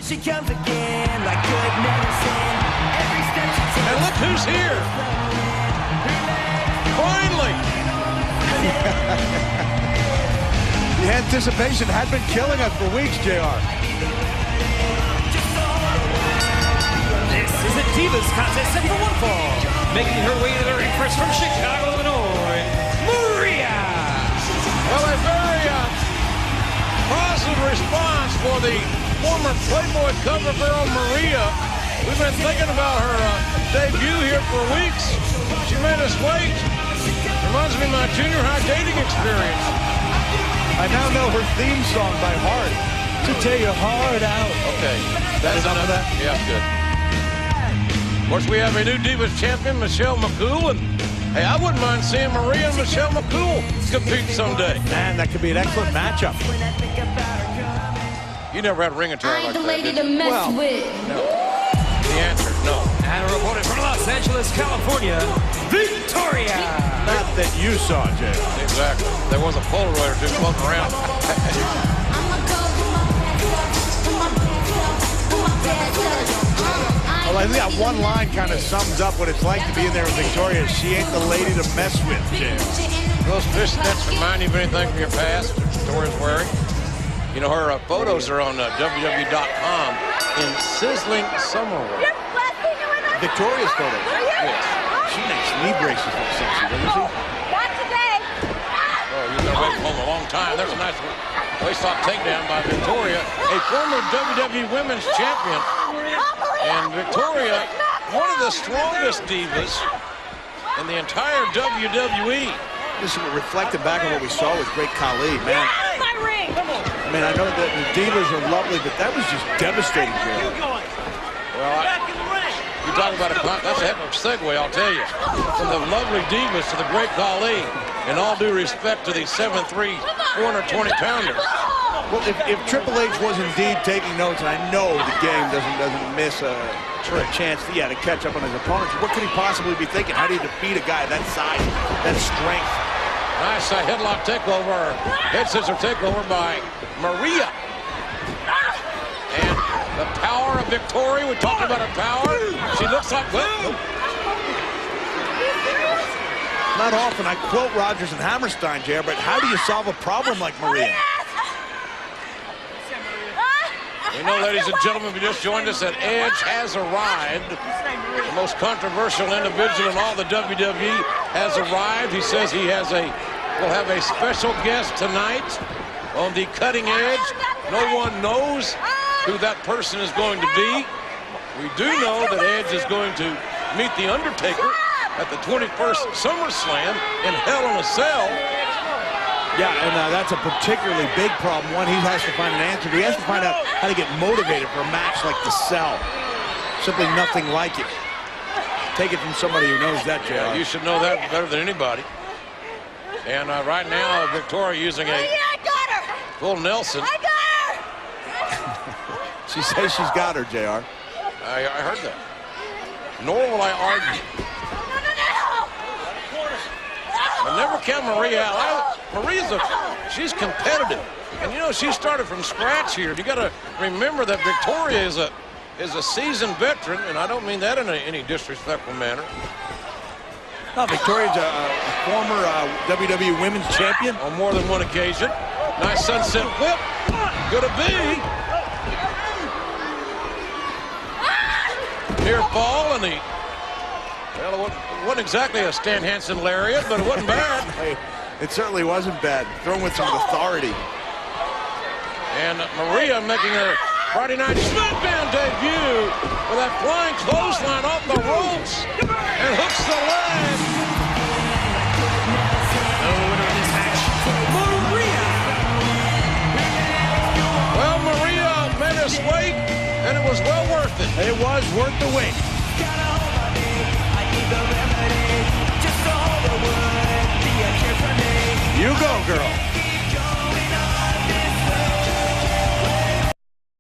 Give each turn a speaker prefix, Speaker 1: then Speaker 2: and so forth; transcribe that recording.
Speaker 1: She comes again like good medicine. Every step she takes.
Speaker 2: And look who's here. Finally.
Speaker 3: The anticipation had been killing us for weeks, JR.
Speaker 4: This is the Divas contest set for one fall. Making her way to the ring first from Chicago, Illinois, Maria.
Speaker 2: Well, a very positive response for the former Playboy cover girl, Maria. We've been thinking about her debut here for weeks. She made us wait. Reminds me of my junior high dating experience.
Speaker 3: I now know her theme song by heart.
Speaker 1: To tear your heart out.
Speaker 2: Okay, that's enough of that? Yeah, good. Of course, we have a new Divas champion, Michelle McCool, and hey, I wouldn't mind seeing Maria and Michelle McCool compete someday.
Speaker 3: Man, that could be an excellent matchup.
Speaker 2: You never had a ring attire like
Speaker 5: the
Speaker 2: that,
Speaker 5: lady
Speaker 2: did
Speaker 5: to
Speaker 2: you?
Speaker 5: mess with.
Speaker 2: No. The answer, no.
Speaker 4: And reported from Los Angeles, California, Victoria.
Speaker 3: Not that you saw, Jay.
Speaker 2: Exactly. There was a Polaroid or two floating around.
Speaker 3: Well, I think that one line kind of sums up what it's like to be in there with Victoria. She ain't the lady to mess with, Jay.
Speaker 2: Those fishnets remind you of anything from your past that Victoria's wearing? You know, her photos are on WWE.com in sizzling summer wear.
Speaker 3: Victoria's photo.
Speaker 2: Yes.
Speaker 3: She makes knee braces look sexy, doesn't she?
Speaker 6: Not today.
Speaker 2: Oh, you've been away from home a long time. There's a nice waist-off takedown by Victoria, a former WWE Women's Champion. And Victoria, one of the strongest divas in the entire WWE.
Speaker 3: This is reflecting back on what we saw with Great Khali, man.
Speaker 6: My ring.
Speaker 3: I mean, I know that the divas are lovely, but that was just devastating for her.
Speaker 2: Well, you talk about that's a heck of a segue, I'll tell you. From the lovely divas to the Great Khali, and all due respect to the 7'3", 420-pounder.
Speaker 3: Well, if Triple H was indeed taking notes, and I know the game doesn't miss a chance to catch up on his opponents, what could he possibly be thinking? How do you defeat a guy that size, that strength?
Speaker 2: Nice headlock takeover, head scissor takeover by Maria. And the power of Victoria, we talked about her power. She looks like, well,
Speaker 3: not often I quote Rogers and Hammerstein, JR, but how do you solve a problem like Maria?
Speaker 2: We know, ladies and gentlemen, if you just joined us, that Edge has arrived. The most controversial individual in all the WWE has arrived. He says he will have a special guest tonight on the cutting edge. No one knows who that person is going to be. We do know that Edge is going to meet The Undertaker at the 21st SummerSlam in Hell in a Cell.
Speaker 3: Yeah, and that's a particularly big problem. One, he has to find an answer. He has to find out how to get motivated for a match like the Cell. Simply nothing like it. Take it from somebody who knows that, JR.
Speaker 2: Yeah, you should know that better than anybody. And right now, Victoria using a full Nelson.
Speaker 6: I got her.
Speaker 3: She says she's got her, JR.
Speaker 2: I heard that. Nor will I argue. I never count Maria out. She's competitive. And you know, she started from scratch here. You got to remember that Victoria is a seasoned veteran, and I don't mean that in any disrespectful manner.
Speaker 3: No, Victoria's a former WWE Women's Champion.
Speaker 2: On more than one occasion. Nice sunset whip. Gonna be. Near fall, and well, it wasn't exactly a Stan Hansen lariat, but it wasn't bad.
Speaker 3: Hey, it certainly wasn't bad. Thrown with some authority.
Speaker 2: And Maria making her Friday Night SmackDown debut with that flying clothesline off the ropes and hooks the leg.
Speaker 4: The winner of this match, Maria.
Speaker 2: Well, Maria made us wait, and it was well worth it.
Speaker 3: It was worth the wait. You go, girl.